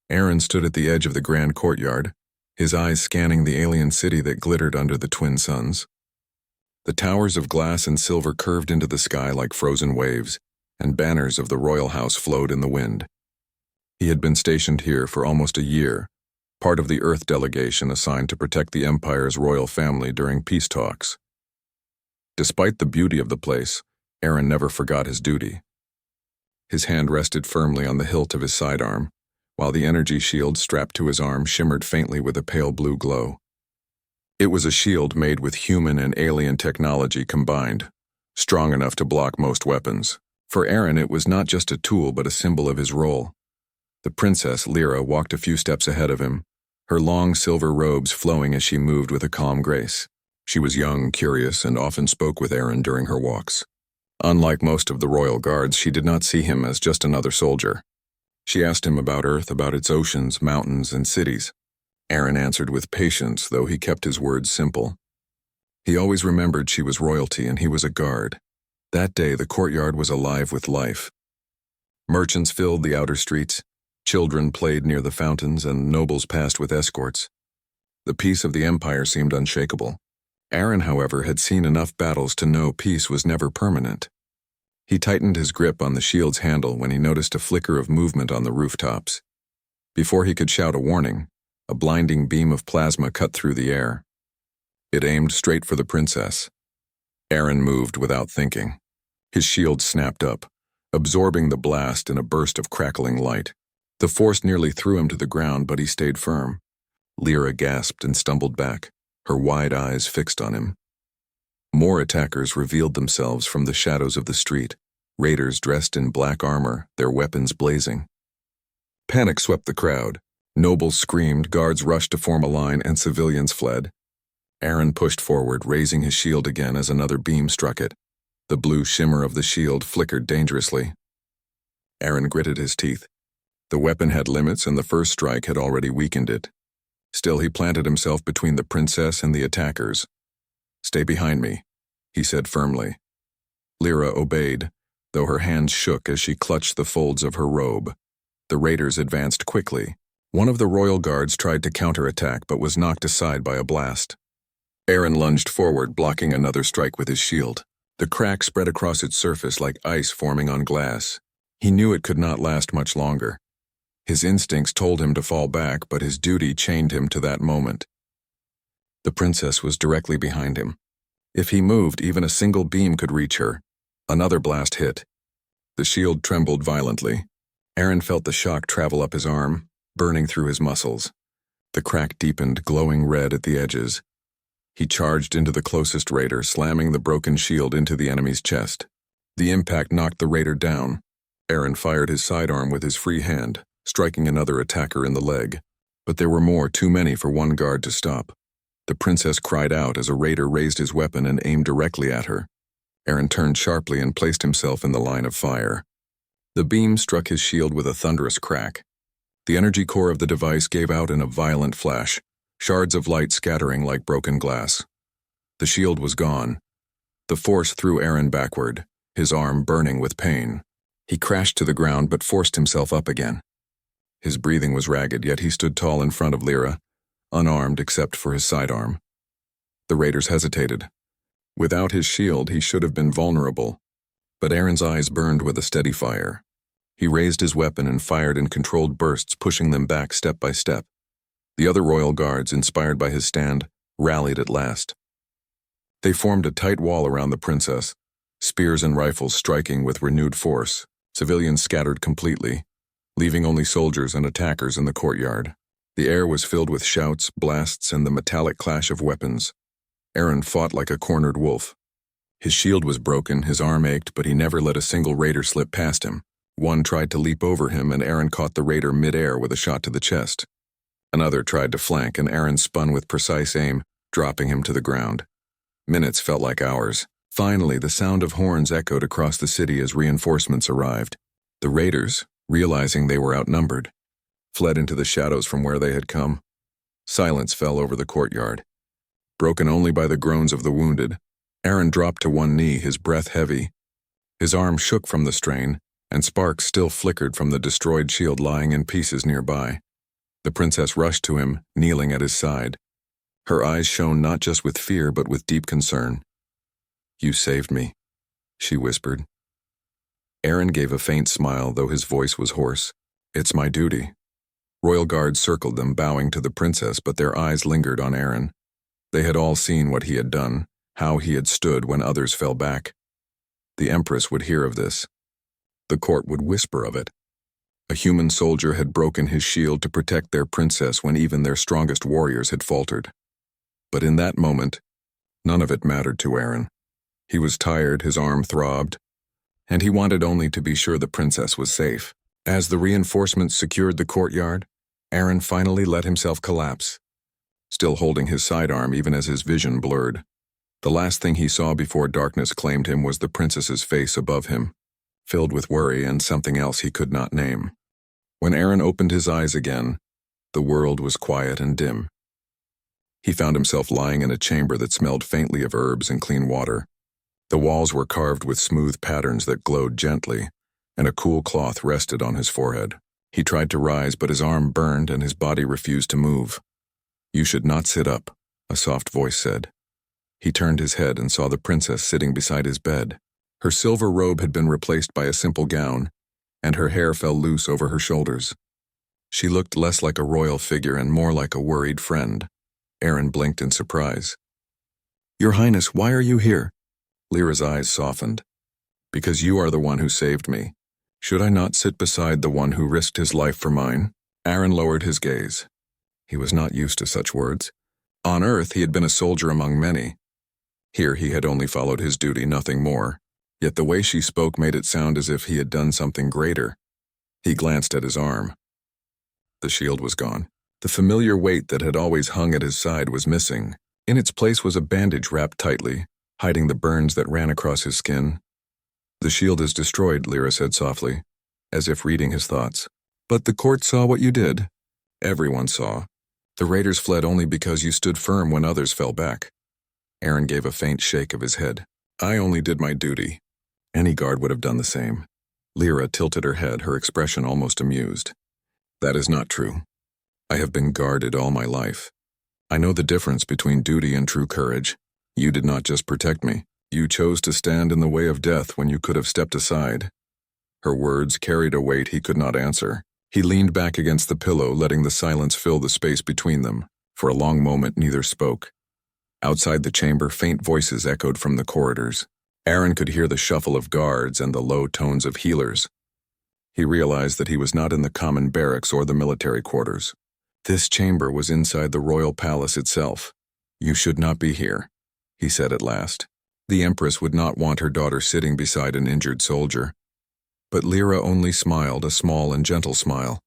Aaron stood at the edge of the grand courtyard, his eyes scanning the alien city that glittered under the twin suns. The towers of glass and silver curved into the sky like frozen waves, and banners of the royal house flowed in the wind. He had been stationed here for almost a year, part of the Earth delegation assigned to protect the Empire's royal family during peace talks. Despite the beauty of the place, Aaron never forgot his duty. His hand rested firmly on the hilt of his sidearm, while the energy shield strapped to his arm shimmered faintly with a pale blue glow. It was a shield made with human and alien technology combined, strong enough to block most weapons. For Aaron, it was not just a tool but a symbol of his role. The princess, Lyra, walked a few steps ahead of him, her long silver robes flowing as she moved with a calm grace. She was young, curious, and often spoke with Aaron during her walks. Unlike most of the royal guards, she did not see him as just another soldier. She asked him about Earth, about its oceans, mountains, and cities. Aaron answered with patience, though he kept his words simple. He always remembered she was royalty and he was a guard. That day, the courtyard was alive with life. Merchants filled the outer streets, children played near the fountains, and nobles passed with escorts. The peace of the Empire seemed unshakable. Aaron, however, had seen enough battles to know peace was never permanent. He tightened his grip on the shield's handle when he noticed a flicker of movement on the rooftops. Before he could shout a warning, a blinding beam of plasma cut through the air. It aimed straight for the princess. Aaron moved without thinking. His shield snapped up, absorbing the blast in a burst of crackling light. The force nearly threw him to the ground, but he stayed firm. Lyra gasped and stumbled back, her wide eyes fixed on him. More attackers revealed themselves from the shadows of the street, raiders dressed in black armor, their weapons blazing. Panic swept the crowd. Nobles screamed, guards rushed to form a line, and civilians fled. Aaron pushed forward, raising his shield again as another beam struck it. The blue shimmer of the shield flickered dangerously. Aaron gritted his teeth. The weapon had limits, and the first strike had already weakened it. Still, he planted himself between the princess and the attackers. "Stay behind me," he said firmly. Lyra obeyed, though her hands shook as she clutched the folds of her robe. The raiders advanced quickly. One of the royal guards tried to counterattack but was knocked aside by a blast. Aaron lunged forward, blocking another strike with his shield. The crack spread across its surface like ice forming on glass. He knew it could not last much longer. His instincts told him to fall back, but his duty chained him to that moment. The princess was directly behind him. If he moved, even a single beam could reach her. Another blast hit. The shield trembled violently. Aaron felt the shock travel up his arm, burning through his muscles. The crack deepened, glowing red at the edges. He charged into the closest raider, slamming the broken shield into the enemy's chest. The impact knocked the raider down. Aaron fired his sidearm with his free hand, striking another attacker in the leg. But there were more, too many for one guard to stop. The princess cried out as a raider raised his weapon and aimed directly at her. Aaron turned sharply and placed himself in the line of fire. The beam struck his shield with a thunderous crack. The energy core of the device gave out in a violent flash, shards of light scattering like broken glass. The shield was gone. The force threw Aaron backward, his arm burning with pain. He crashed to the ground but forced himself up again. His breathing was ragged, yet he stood tall in front of Lyra, unarmed except for his sidearm. The raiders hesitated. Without his shield, he should have been vulnerable. But Aaron's eyes burned with a steady fire. He raised his weapon and fired in controlled bursts, pushing them back step by step. The other royal guards, inspired by his stand, rallied at last. They formed a tight wall around the princess, spears and rifles striking with renewed force. Civilians scattered completely, leaving only soldiers and attackers in the courtyard. The air was filled with shouts, blasts, and the metallic clash of weapons. Aaron fought like a cornered wolf. His shield was broken, his arm ached, but he never let a single raider slip past him. One tried to leap over him, and Aaron caught the raider mid-air with a shot to the chest. Another tried to flank, and Aaron spun with precise aim, dropping him to the ground. Minutes felt like hours. Finally, the sound of horns echoed across the city as reinforcements arrived. The raiders, realizing they were outnumbered, fled into the shadows from where they had come. Silence fell over the courtyard, broken only by the groans of the wounded. Aaron dropped to one knee, his breath heavy. His arm shook from the strain, and sparks still flickered from the destroyed shield lying in pieces nearby. The princess rushed to him, kneeling at his side. Her eyes shone not just with fear but with deep concern. "You saved me," she whispered. Aaron gave a faint smile, though his voice was hoarse. "It's my duty." Royal guards circled them, bowing to the princess, but their eyes lingered on Aaron. They had all seen what he had done, how he had stood when others fell back. The Empress would hear of this. The court would whisper of it. A human soldier had broken his shield to protect their princess when even their strongest warriors had faltered. But in that moment, none of it mattered to Aaron. He was tired, his arm throbbed, and he wanted only to be sure the princess was safe. As the reinforcements secured the courtyard, Aaron finally let himself collapse, still holding his sidearm even as his vision blurred. The last thing he saw before darkness claimed him was the princess's face above him, filled with worry and something else he could not name. When Aaron opened his eyes again, the world was quiet and dim. He found himself lying in a chamber that smelled faintly of herbs and clean water. The walls were carved with smooth patterns that glowed gently, and a cool cloth rested on his forehead. He tried to rise, but his arm burned and his body refused to move. "You should not sit up," a soft voice said. He turned his head and saw the princess sitting beside his bed. Her silver robe had been replaced by a simple gown, and her hair fell loose over her shoulders. She looked less like a royal figure and more like a worried friend. Aaron blinked in surprise. "Your Highness, why are you here?" Lyra's eyes softened. "Because you are the one who saved me. Should I not sit beside the one who risked his life for mine?" Aaron lowered his gaze. He was not used to such words. On Earth, he had been a soldier among many. Here he had only followed his duty, nothing more. Yet the way she spoke made it sound as if he had done something greater. He glanced at his arm. The shield was gone. The familiar weight that had always hung at his side was missing. In its place was a bandage wrapped tightly, hiding the burns that ran across his skin. "The shield is destroyed," Lyra said softly, as if reading his thoughts. "But the court saw what you did." "Everyone saw. The raiders fled only because you stood firm when others fell back." Aaron gave a faint shake of his head. "I only did my duty. Any guard would have done the same." Lyra tilted her head, her expression almost amused. "That is not true. I have been guarded all my life. I know the difference between duty and true courage. You did not just protect me. You chose to stand in the way of death when you could have stepped aside." Her words carried a weight he could not answer. He leaned back against the pillow, letting the silence fill the space between them. For a long moment, neither spoke. Outside the chamber, faint voices echoed from the corridors. Aaron could hear the shuffle of guards and the low tones of healers. He realized that he was not in the common barracks or the military quarters. This chamber was inside the royal palace itself. "You should not be here," he said at last. The Empress would not want her daughter sitting beside an injured soldier. But Lyra only smiled, a small and gentle smile.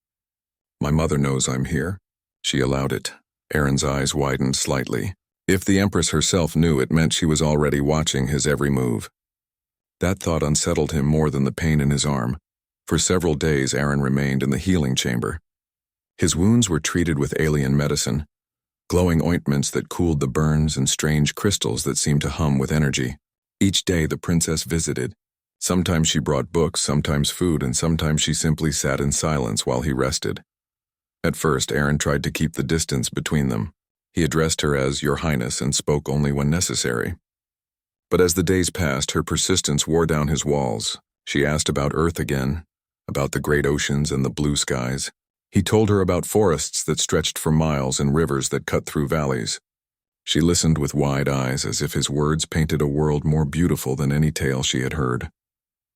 "My mother knows I'm here." She allowed it. Aaron's eyes widened slightly. If the Empress herself knew, it meant she was already watching his every move. That thought unsettled him more than the pain in his arm. For several days, Aaron remained in the healing chamber. His wounds were treated with alien medicine, glowing ointments that cooled the burns and strange crystals that seemed to hum with energy. Each day the princess visited. Sometimes she brought books, sometimes food, and sometimes she simply sat in silence while he rested. At first, Aaron tried to keep the distance between them. He addressed her as Your Highness and spoke only when necessary. But as the days passed, her persistence wore down his walls. She asked about Earth again, about the great oceans and the blue skies. He told her about forests that stretched for miles and rivers that cut through valleys. She listened with wide eyes, as if his words painted a world more beautiful than any tale she had heard.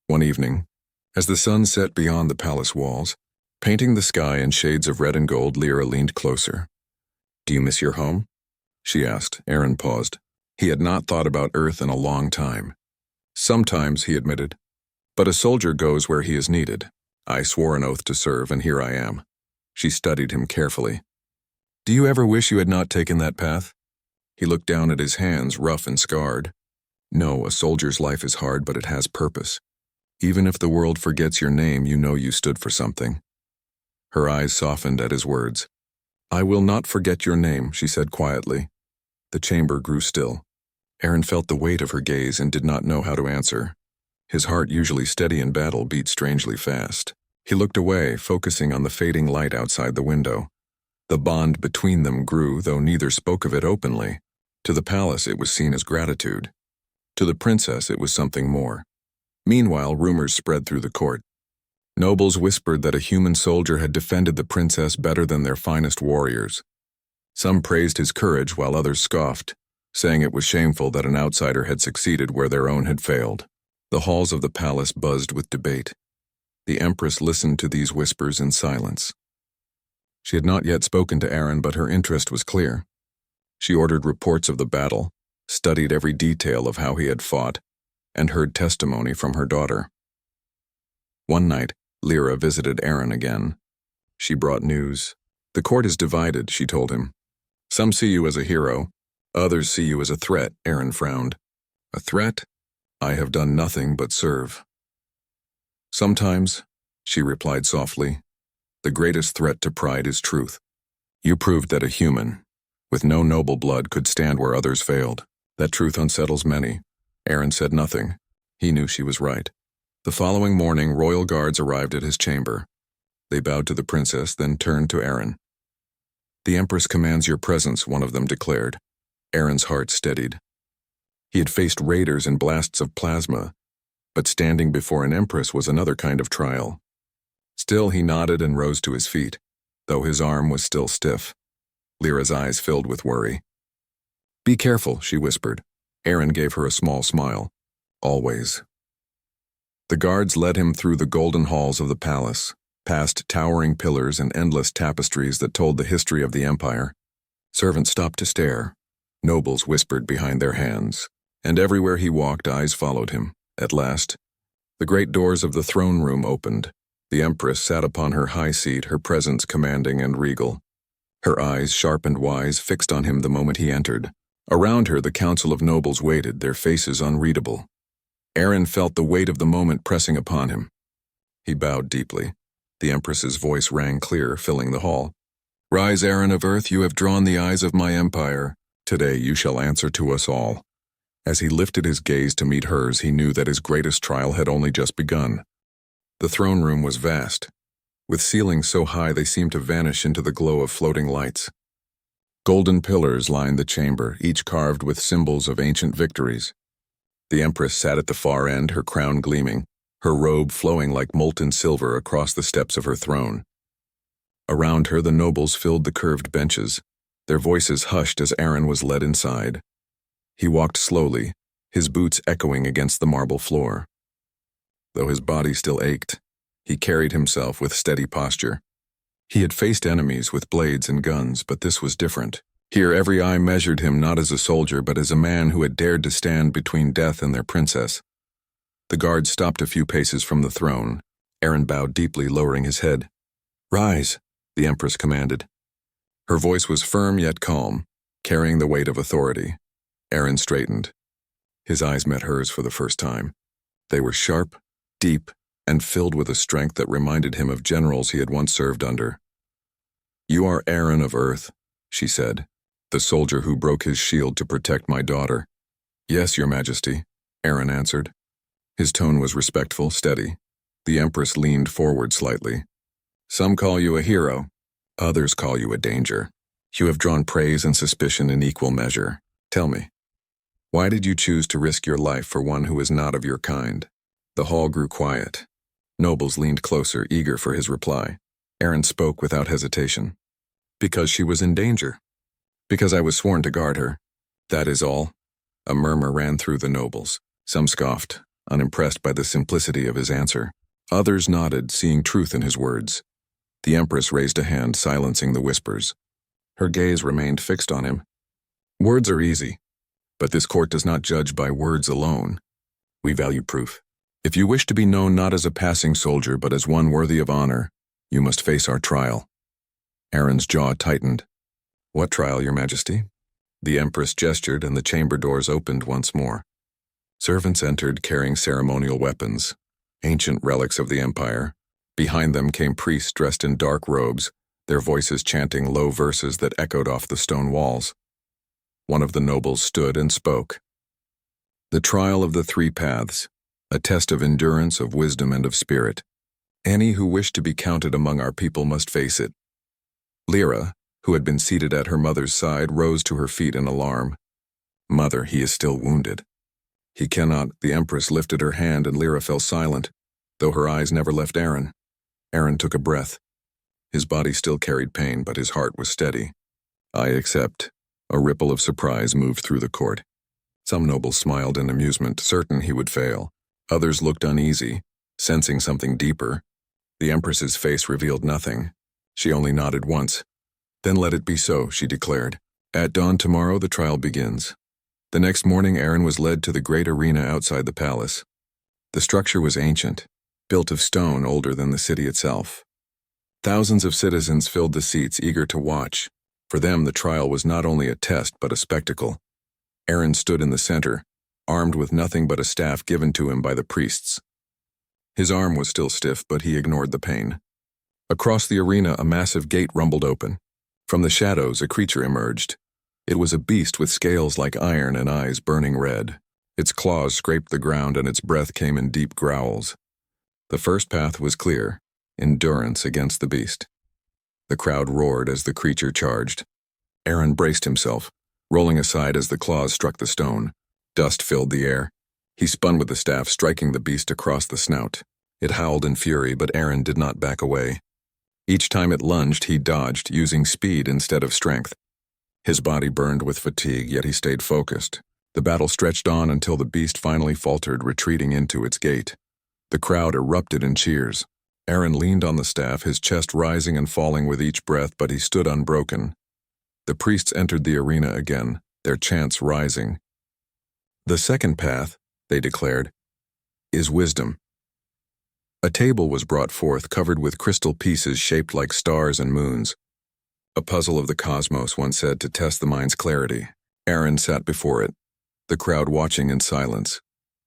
One evening, as the sun set beyond the palace walls, painting the sky in shades of red and gold, Lyra leaned closer. "Do you miss your home?" she asked. Aaron paused. He had not thought about Earth in a long time. "Sometimes," he admitted. "But a soldier goes where he is needed. I swore an oath to serve, and here I am." She studied him carefully. "Do you ever wish you had not taken that path?" He looked down at his hands, rough and scarred. "No, a soldier's life is hard, but it has purpose. Even if the world forgets your name, you know you stood for something." Her eyes softened at his words. "I will not forget your name," she said quietly. The chamber grew still. Aaron felt the weight of her gaze and did not know how to answer. His heart, usually steady in battle, beat strangely fast. He looked away, focusing on the fading light outside the window. The bond between them grew, though neither spoke of it openly. To the palace it was seen as gratitude. To the princess it was something more. Meanwhile, rumors spread through the court. Nobles whispered that a human soldier had defended the princess better than their finest warriors. Some praised his courage while others scoffed, saying it was shameful that an outsider had succeeded where their own had failed. The halls of the palace buzzed with debate. The Empress listened to these whispers in silence. She had not yet spoken to Aaron, but her interest was clear. She ordered reports of the battle, studied every detail of how he had fought, and heard testimony from her daughter. One night, Lyra visited Aaron again. She brought news. "The court is divided," she told him. "Some see you as a hero, others see you as a threat," Aaron frowned. "A threat? I have done nothing but serve." "Sometimes," she replied softly, "the greatest threat to pride is truth. You proved that a human, with no noble blood, could stand where others failed. That truth unsettles many." Aaron said nothing. He knew she was right. The following morning, royal guards arrived at his chamber. They bowed to the princess, then turned to Aaron. "The Empress commands your presence," one of them declared. Aaron's heart steadied. He had faced raiders and blasts of plasma, but standing before an empress was another kind of trial. Still, he nodded and rose to his feet, though his arm was still stiff. Lyra's eyes filled with worry. "Be careful," she whispered. Aaron gave her a small smile. "Always." The guards led him through the golden halls of the palace, past towering pillars and endless tapestries that told the history of the empire. Servants stopped to stare. Nobles whispered behind their hands, and everywhere he walked, eyes followed him. At last, the great doors of the throne room opened. The Empress sat upon her high seat, her presence commanding and regal. Her eyes, sharp and wise, fixed on him the moment he entered. Around her, the council of nobles waited, their faces unreadable. Aaron felt the weight of the moment pressing upon him. He bowed deeply. The Empress's voice rang clear, filling the hall. "Rise, Aaron of Earth, you have drawn the eyes of my empire. Today you shall answer to us all." As he lifted his gaze to meet hers, he knew that his greatest trial had only just begun. The throne room was vast, with ceilings so high they seemed to vanish into the glow of floating lights. Golden pillars lined the chamber, each carved with symbols of ancient victories. The Empress sat at the far end, her crown gleaming, her robe flowing like molten silver across the steps of her throne. Around her, the nobles filled the curved benches, their voices hushed as Aaron was led inside. He walked slowly, his boots echoing against the marble floor. Though his body still ached, he carried himself with steady posture. He had faced enemies with blades and guns, but this was different. Here every eye measured him not as a soldier, but as a man who had dared to stand between death and their princess. The guards stopped a few paces from the throne. Aaron bowed deeply, lowering his head. "Rise," the Empress commanded. Her voice was firm yet calm, carrying the weight of authority. Aaron straightened. His eyes met hers for the first time. They were sharp, deep, and filled with a strength that reminded him of generals he had once served under. "You are Aaron of Earth," she said, "the soldier who broke his shield to protect my daughter." "Yes, Your Majesty," Aaron answered. His tone was respectful, steady. The Empress leaned forward slightly. "Some call you a hero. Others call you a danger. You have drawn praise and suspicion in equal measure. Tell me, why did you choose to risk your life for one who is not of your kind?" The hall grew quiet. Nobles leaned closer, eager for his reply. Aaron spoke without hesitation. "Because she was in danger. Because I was sworn to guard her. That is all." A murmur ran through the nobles. Some scoffed, unimpressed by the simplicity of his answer. Others nodded, seeing truth in his words. The Empress raised a hand, silencing the whispers. Her gaze remained fixed on him. "Words are easy, but this court does not judge by words alone. We value proof. If you wish to be known not as a passing soldier, but as one worthy of honor, you must face our trial." Aaron's jaw tightened. "What trial, Your Majesty?" The Empress gestured, and the chamber doors opened once more. Servants entered, carrying ceremonial weapons, ancient relics of the empire. Behind them came priests dressed in dark robes, their voices chanting low verses that echoed off the stone walls. One of the nobles stood and spoke. "The trial of the three paths, a test of endurance, of wisdom, and of spirit. Any who wish to be counted among our people must face it." Lyra, who had been seated at her mother's side, rose to her feet in alarm. "Mother, he is still wounded." "He cannot." The Empress lifted her hand and Lyra fell silent, though her eyes never left Aaron. Aaron took a breath. His body still carried pain, but his heart was steady. "I accept." A ripple of surprise moved through the court. Some nobles smiled in amusement, certain he would fail. Others looked uneasy, sensing something deeper. The Empress's face revealed nothing. She only nodded once. "Then let it be so," she declared. "At dawn tomorrow the trial begins." The next morning Aaron was led to the great arena outside the palace. The structure was ancient, built of stone older than the city itself. Thousands of citizens filled the seats, eager to watch. For them, the trial was not only a test but a spectacle. Aaron stood in the center, armed with nothing but a staff given to him by the priests. His arm was still stiff, but he ignored the pain. Across the arena, a massive gate rumbled open. From the shadows, a creature emerged. It was a beast with scales like iron and eyes burning red. Its claws scraped the ground and its breath came in deep growls. The first path was clear, endurance against the beast. The crowd roared as the creature charged. Aaron braced himself, rolling aside as the claws struck the stone. Dust filled the air. He spun with the staff, striking the beast across the snout. It howled in fury, but Aaron did not back away. Each time it lunged, he dodged, using speed instead of strength. His body burned with fatigue, yet he stayed focused. The battle stretched on until the beast finally faltered, retreating into its gate. The crowd erupted in cheers. Aaron leaned on the staff, his chest rising and falling with each breath, but he stood unbroken. The priests entered the arena again, their chants rising. "The second path," they declared, "is wisdom." A table was brought forth, covered with crystal pieces shaped like stars and moons. "A puzzle of the cosmos," one said, "to test the mind's clarity." Aaron sat before it, the crowd watching in silence.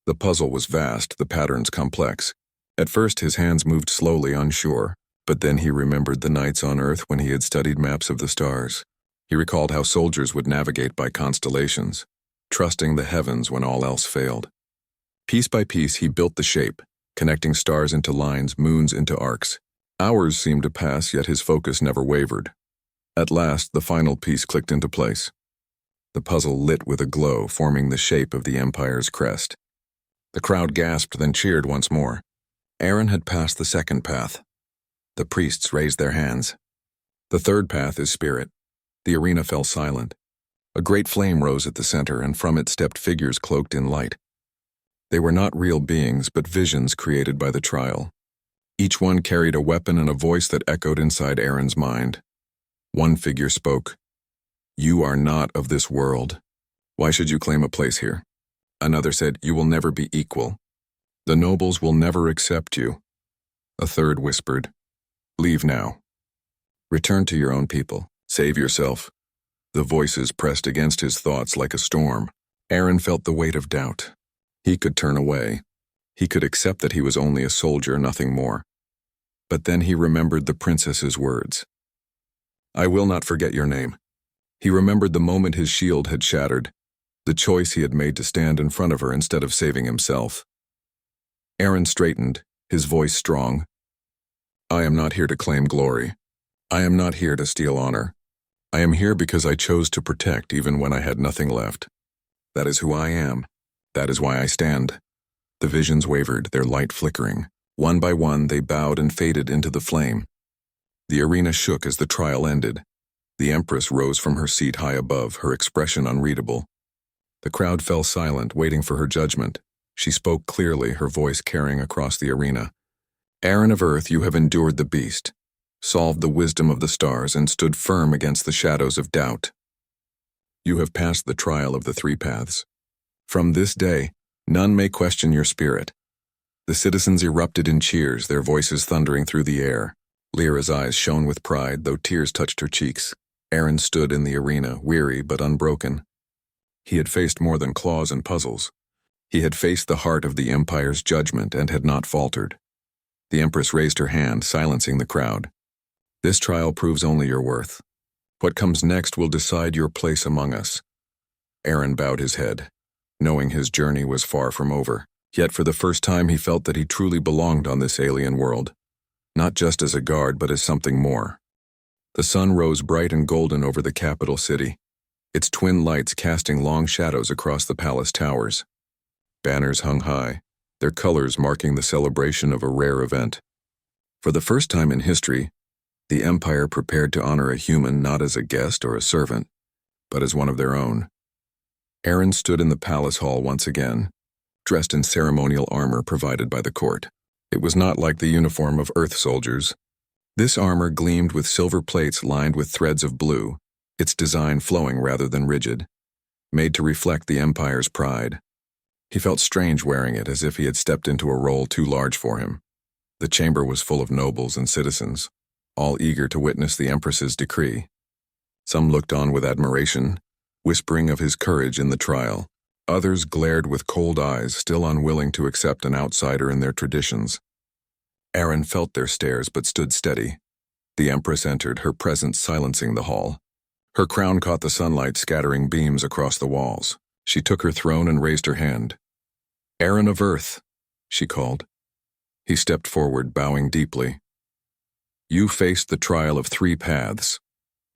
The puzzle was vast, the patterns complex. At first his hands moved slowly, unsure, but then he remembered the nights on Earth when he had studied maps of the stars. He recalled how soldiers would navigate by constellations, trusting the heavens when all else failed. Piece by piece he built the shape, connecting stars into lines, moons into arcs. Hours seemed to pass, yet his focus never wavered. At last, the final piece clicked into place. The puzzle lit with a glow, forming the shape of the Empire's crest. The crowd gasped, then cheered once more. Aaron had passed the second path. The priests raised their hands. "The third path is spirit." The arena fell silent. A great flame rose at the center, and from it stepped figures cloaked in light. They were not real beings, but visions created by the trial. Each one carried a weapon and a voice that echoed inside Aaron's mind. One figure spoke, "You are not of this world. Why should you claim a place here?" Another said, "You will never be equal. The nobles will never accept you." A third whispered, "Leave now. Return to your own people. Save yourself." The voices pressed against his thoughts like a storm. Aaron felt the weight of doubt. He could turn away. He could accept that he was only a soldier, nothing more. But then he remembered the princess's words. "I will not forget your name." He remembered the moment his shield had shattered, the choice he had made to stand in front of her instead of saving himself. Aaron straightened, his voice strong. "I am not here to claim glory. I am not here to steal honor. I am here because I chose to protect even when I had nothing left. That is who I am. That is why I stand." The visions wavered, their light flickering. One by one, they bowed and faded into the flame. The arena shook as the trial ended. The Empress rose from her seat high above, her expression unreadable. The crowd fell silent, waiting for her judgment. She spoke clearly, her voice carrying across the arena. "Aaron of Earth, you have endured the beast, solved the wisdom of the stars, and stood firm against the shadows of doubt. You have passed the trial of the three paths. From this day, none may question your spirit." The citizens erupted in cheers, their voices thundering through the air. Lyra's eyes shone with pride, though tears touched her cheeks. Aaron stood in the arena, weary but unbroken. He had faced more than claws and puzzles. He had faced the heart of the Empire's judgment and had not faltered. The Empress raised her hand, silencing the crowd. "This trial proves only your worth. What comes next will decide your place among us." Aaron bowed his head, knowing his journey was far from over. Yet for the first time he felt that he truly belonged on this alien world, not just as a guard but as something more. The sun rose bright and golden over the capital city, its twin lights casting long shadows across the palace towers. Banners hung high, their colors marking the celebration of a rare event. For the first time in history, the Empire prepared to honor a human not as a guest or a servant, but as one of their own. Aaron stood in the palace hall once again, dressed in ceremonial armor provided by the court. It was not like the uniform of Earth soldiers. This armor gleamed with silver plates lined with threads of blue, its design flowing rather than rigid, made to reflect the Empire's pride. He felt strange wearing it, as if he had stepped into a role too large for him. The chamber was full of nobles and citizens, all eager to witness the Empress's decree. Some looked on with admiration, whispering of his courage in the trial. Others glared with cold eyes, still unwilling to accept an outsider in their traditions. Aaron felt their stares but stood steady. The Empress entered, her presence silencing the hall. Her crown caught the sunlight, scattering beams across the walls. She took her throne and raised her hand. "Aaron of Earth," she called. He stepped forward, bowing deeply. "You faced the trial of 3 paths,"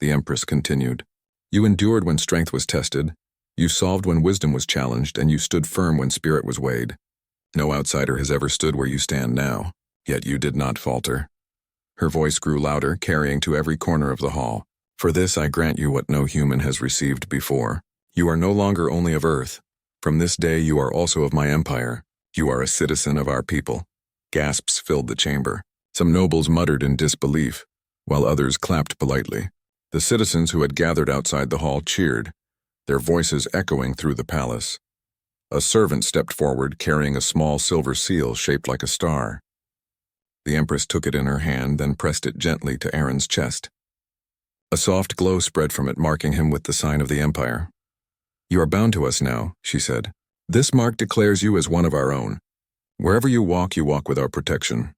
the Empress continued. "You endured when strength was tested, you solved when wisdom was challenged, and you stood firm when spirit was weighed. No outsider has ever stood where you stand now, yet you did not falter." Her voice grew louder, carrying to every corner of the hall. "For this I grant you what no human has received before. You are no longer only of Earth. From this day you are also of my empire. You are a citizen of our people." Gasps filled the chamber. Some nobles muttered in disbelief, while others clapped politely. The citizens who had gathered outside the hall cheered, their voices echoing through the palace. A servant stepped forward, carrying a small silver seal shaped like a star. The Empress took it in her hand, then pressed it gently to Aaron's chest. A soft glow spread from it, marking him with the sign of the Empire. "You are bound to us now," she said. "This mark declares you as one of our own. Wherever you walk with our protection."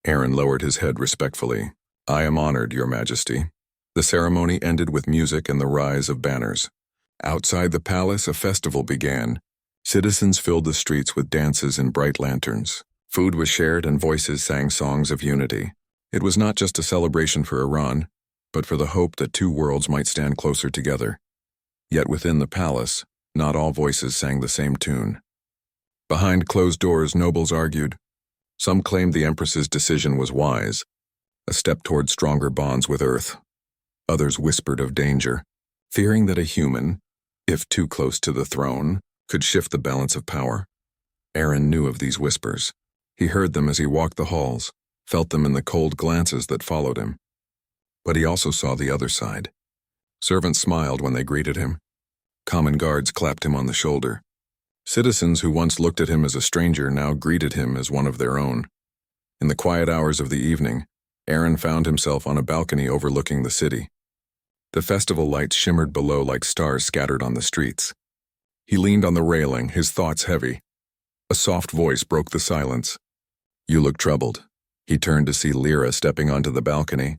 Aaron lowered his head respectfully. "I am honored, Your Majesty." The ceremony ended with music and the rise of banners. Outside the palace, a festival began. Citizens filled the streets with dances and bright lanterns. Food was shared and voices sang songs of unity. It was not just a celebration for Iran, but for the hope that 2 worlds might stand closer together. Yet within the palace, not all voices sang the same tune. Behind closed doors, nobles argued. Some claimed the Empress's decision was wise, a step toward stronger bonds with Earth. Others whispered of danger, fearing that a human, if too close to the throne, could shift the balance of power. Aaron knew of these whispers. He heard them as he walked the halls, felt them in the cold glances that followed him. But he also saw the other side. Servants smiled when they greeted him. Common guards clapped him on the shoulder. Citizens who once looked at him as a stranger now greeted him as one of their own. In the quiet hours of the evening, Aaron found himself on a balcony overlooking the city. The festival lights shimmered below like stars scattered on the streets. He leaned on the railing, his thoughts heavy. A soft voice broke the silence. "You look troubled." He turned to see Lyra stepping onto the balcony.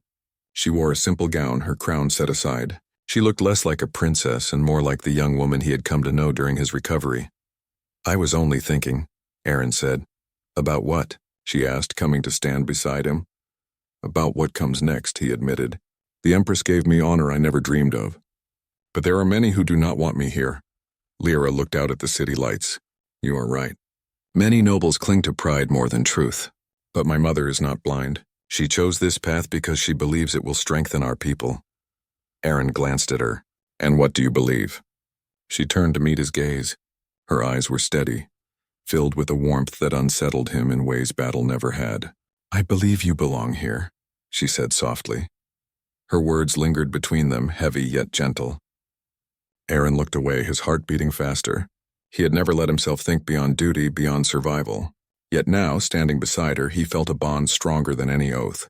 She wore a simple gown, her crown set aside. She looked less like a princess and more like the young woman he had come to know during his recovery. "I was only thinking," Aaron said. "About what?" she asked, coming to stand beside him. "About what comes next," he admitted. "The Empress gave me honor I never dreamed of. But there are many who do not want me here." Lyra looked out at the city lights. "You are right. Many nobles cling to pride more than truth. But my mother is not blind. She chose this path because she believes it will strengthen our people." Aaron glanced at her. "And what do you believe?" She turned to meet his gaze. Her eyes were steady, filled with a warmth that unsettled him in ways battle never had. "I believe you belong here," she said softly. Her words lingered between them, heavy yet gentle. Aaron looked away, his heart beating faster. He had never let himself think beyond duty, beyond survival. Yet now, standing beside her, he felt a bond stronger than any oath.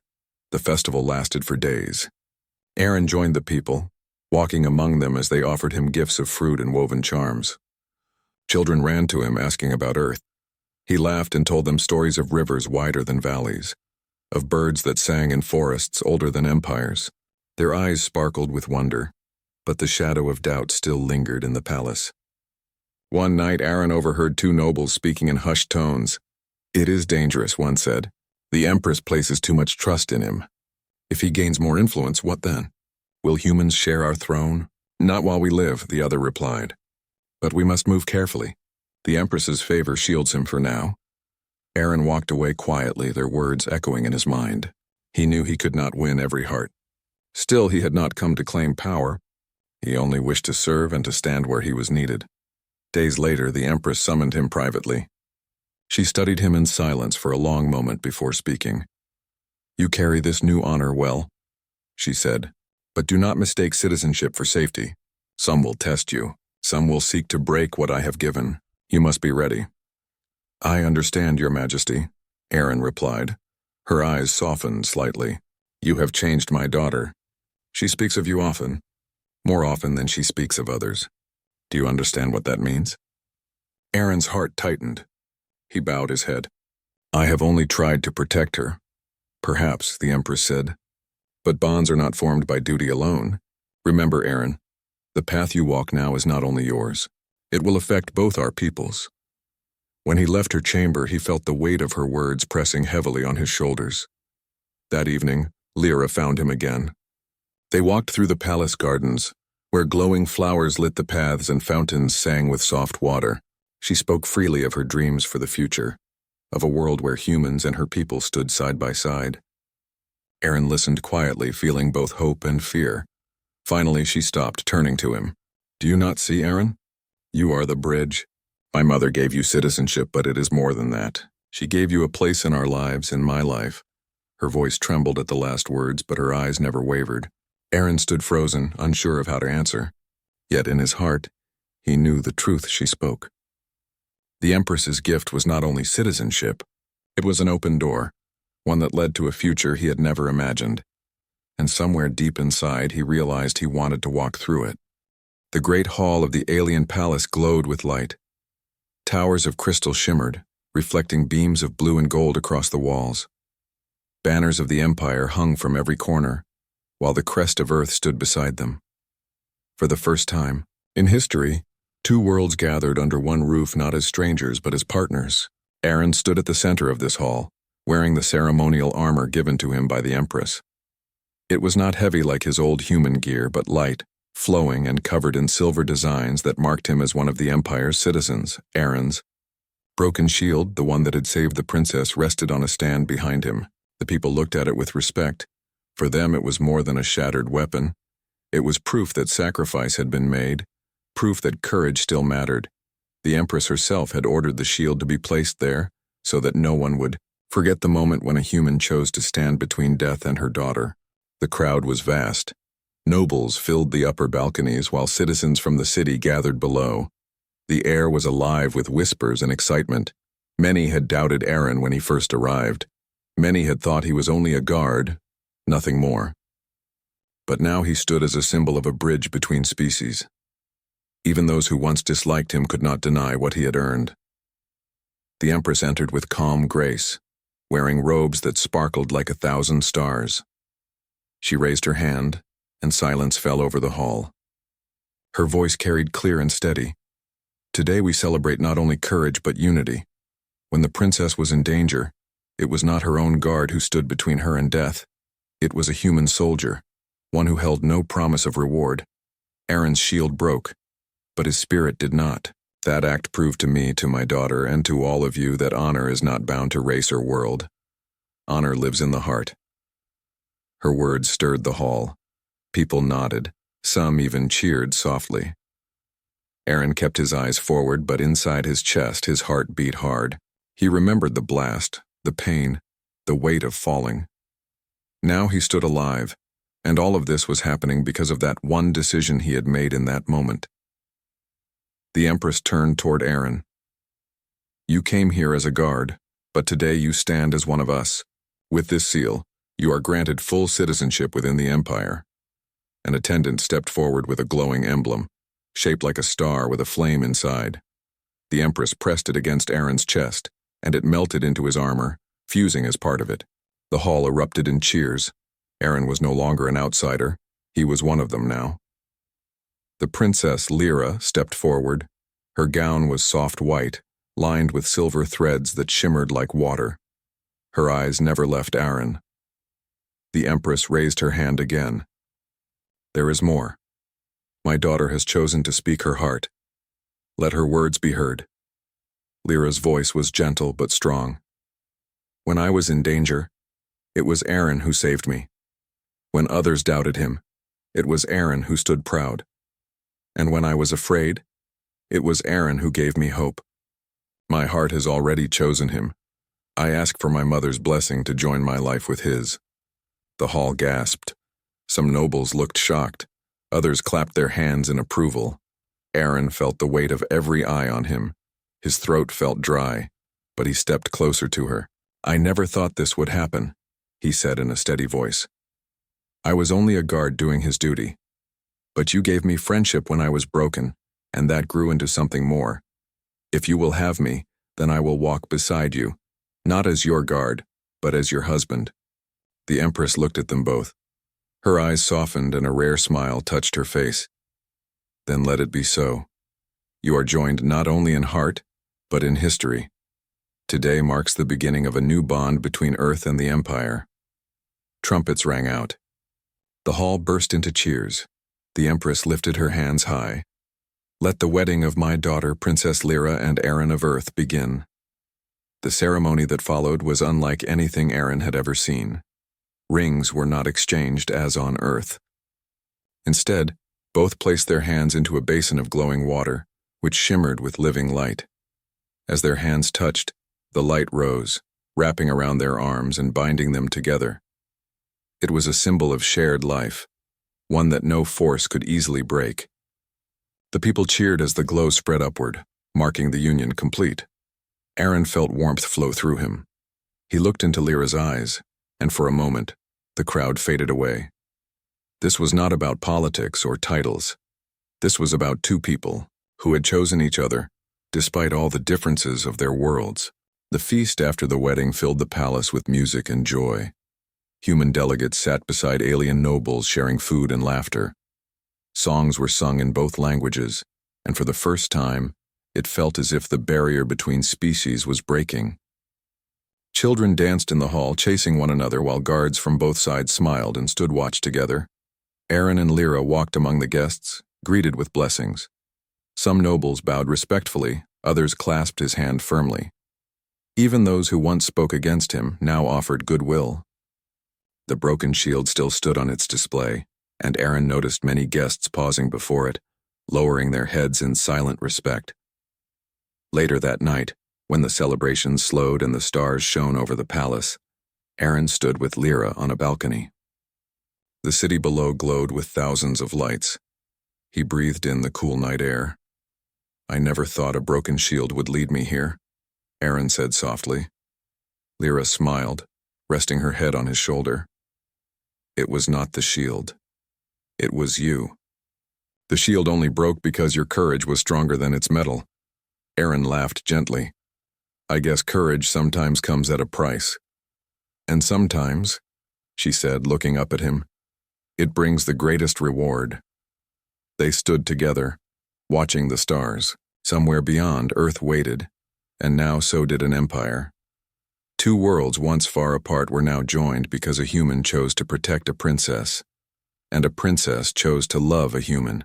The festival lasted for days. Aaron joined the people, walking among them as they offered him gifts of fruit and woven charms. Children ran to him asking about Earth. He laughed and told them stories of rivers wider than valleys, of birds that sang in forests older than empires. Their eyes sparkled with wonder, but the shadow of doubt still lingered in the palace. One night, Aaron overheard 2 nobles speaking in hushed tones. "It is dangerous," one said. "The Empress places too much trust in him. If he gains more influence, what then?" Will humans share our throne? Not while we live, the other replied. But we must move carefully. The Empress's favor shields him for now. Aaron walked away quietly, their words echoing in his mind. He knew he could not win every heart. Still, he had not come to claim power. He only wished to serve and to stand where he was needed. Days later, the Empress summoned him privately. She studied him in silence for a long moment before speaking. "You carry this new honor well," she said, "but do not mistake citizenship for safety. Some will test you. Some will seek to break what I have given. You must be ready." "I understand, Your Majesty," Aaron replied. Her eyes softened slightly. "You have changed my daughter. She speaks of you often, more often than she speaks of others. Do you understand what that means?" Aaron's heart tightened. He bowed his head. "I have only tried to protect her." "Perhaps," the Empress said. "But bonds are not formed by duty alone. Remember, Aaron, the path you walk now is not only yours. It will affect both our peoples." When he left her chamber, he felt the weight of her words pressing heavily on his shoulders. That evening, Lyra found him again. They walked through the palace gardens, where glowing flowers lit the paths and fountains sang with soft water. She spoke freely of her dreams for the future, of a world where humans and her people stood side by side. Aaron listened quietly, feeling both hope and fear. Finally, she stopped, turning to him. "Do you not see, Aaron? You are the bridge. My mother gave you citizenship, but it is more than that. She gave you a place in our lives, in my life." Her voice trembled at the last words, but her eyes never wavered. Aaron stood frozen, unsure of how to answer. Yet in his heart, he knew the truth she spoke. The Empress's gift was not only citizenship, it was an open door, one that led to a future he had never imagined. And somewhere deep inside, he realized he wanted to walk through it. The great hall of the alien palace glowed with light. Towers of crystal shimmered, reflecting beams of blue and gold across the walls. Banners of the Empire hung from every corner, while the crest of Earth stood beside them. For the first time in history, two worlds gathered under one roof, not as strangers but as partners. Aaron stood at the center of this hall, wearing the ceremonial armor given to him by the Empress. It was not heavy like his old human gear, but light, flowing and covered in silver designs that marked him as one of the Empire's citizens. Aaron's broken shield, the one that had saved the princess, rested on a stand behind him. The people looked at it with respect. For them, it was more than a shattered weapon. It was proof that sacrifice had been made, proof that courage still mattered. The Empress herself had ordered the shield to be placed there, so that no one would forget the moment when a human chose to stand between death and her daughter. The crowd was vast. Nobles filled the upper balconies, while citizens from the city gathered below. The air was alive with whispers and excitement. Many had doubted Aaron when he first arrived. Many had thought he was only a guard, nothing more. But now he stood as a symbol of a bridge between species. Even those who once disliked him could not deny what he had earned. The Empress entered with calm grace, wearing robes that sparkled like 1,000 stars. She raised her hand, and silence fell over the hall. Her voice carried clear and steady. "Today we celebrate not only courage but unity. When the princess was in danger, it was not her own guard who stood between her and death. It was a human soldier, one who held no promise of reward. Aaron's shield broke, but his spirit did not. That act proved to me, to my daughter, and to all of you that honor is not bound to race or world. Honor lives in the heart." Her words stirred the hall. People nodded. Some even cheered softly. Aaron kept his eyes forward, but inside his chest, his heart beat hard. He remembered the blast, the pain, the weight of falling. Now he stood alive, and all of this was happening because of that one decision he had made in that moment. The Empress turned toward Aaron. "You came here as a guard, but today you stand as one of us. With this seal, you are granted full citizenship within the Empire." An attendant stepped forward with a glowing emblem, shaped like a star with a flame inside. The Empress pressed it against Aaron's chest, and it melted into his armor, fusing as part of it. The hall erupted in cheers. Aaron was no longer an outsider. He was one of them now. The Princess Lyra stepped forward. Her gown was soft white, lined with silver threads that shimmered like water. Her eyes never left Aaron. The Empress raised her hand again. There is more. My daughter has chosen to speak her heart. Let her words be heard. Lyra's voice was gentle but strong. When I was in danger, it was Eren who saved me. When others doubted him, it was Eren who stood proud. And when I was afraid, it was Eren who gave me hope. My heart has already chosen him. I ask for my mother's blessing to join my life with his. The hall gasped. Some nobles looked shocked. Others clapped their hands in approval. Eren felt the weight of every eye on him. His throat felt dry, but he stepped closer to her. I never thought this would happen, he said in a steady voice. I was only a guard doing his duty. But you gave me friendship when I was broken, and that grew into something more. If you will have me, then I will walk beside you, not as your guard, but as your husband. The Empress looked at them both. Her eyes softened and a rare smile touched her face. Then let it be so. You are joined not only in heart, but in history. Today marks the beginning of a new bond between Earth and the Empire. Trumpets rang out. The hall burst into cheers. The Empress lifted her hands high. Let the wedding of my daughter, Princess Lyra and Eren of Earth, begin. The ceremony that followed was unlike anything Eren had ever seen. Rings were not exchanged as on Earth. Instead, both placed their hands into a basin of glowing water, which shimmered with living light. As their hands touched, the light rose, wrapping around their arms and binding them together. It was a symbol of shared life, one that no force could easily break. The people cheered as the glow spread upward, marking the union complete. Eren felt warmth flow through him. He looked into Lyra's eyes, and for a moment, the crowd faded away. This was not about politics or titles. This was about two people who had chosen each other, despite all the differences of their worlds. The feast after the wedding filled the palace with music and joy. Human delegates sat beside alien nobles sharing food and laughter. Songs were sung in both languages, and for the first time, it felt as if the barrier between species was breaking. Children danced in the hall, chasing one another while guards from both sides smiled and stood watch together. Eren and Lyra walked among the guests, greeted with blessings. Some nobles bowed respectfully, others clasped his hand firmly. Even those who once spoke against him now offered goodwill. The broken shield still stood on its display, and Eren noticed many guests pausing before it, lowering their heads in silent respect. Later that night, when the celebrations slowed and the stars shone over the palace, Eren stood with Lyra on a balcony. The city below glowed with thousands of lights. He breathed in the cool night air. I never thought a broken shield would lead me here, Eren said softly. Lyra smiled, resting her head on his shoulder. It was not the shield. It was you. The shield only broke because your courage was stronger than its metal. Eren laughed gently. I guess courage sometimes comes at a price. And sometimes, she said, looking up at him, it brings the greatest reward. They stood together, watching the stars. Somewhere beyond, Earth waited, and now so did an empire. Two worlds once far apart were now joined because a human chose to protect a princess, and a princess chose to love a human.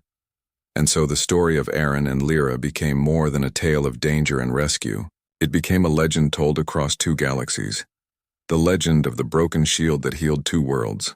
And so the story of Eren and Lyra became more than a tale of danger and rescue. It became a legend told across two galaxies. The legend of the broken shield that healed two worlds.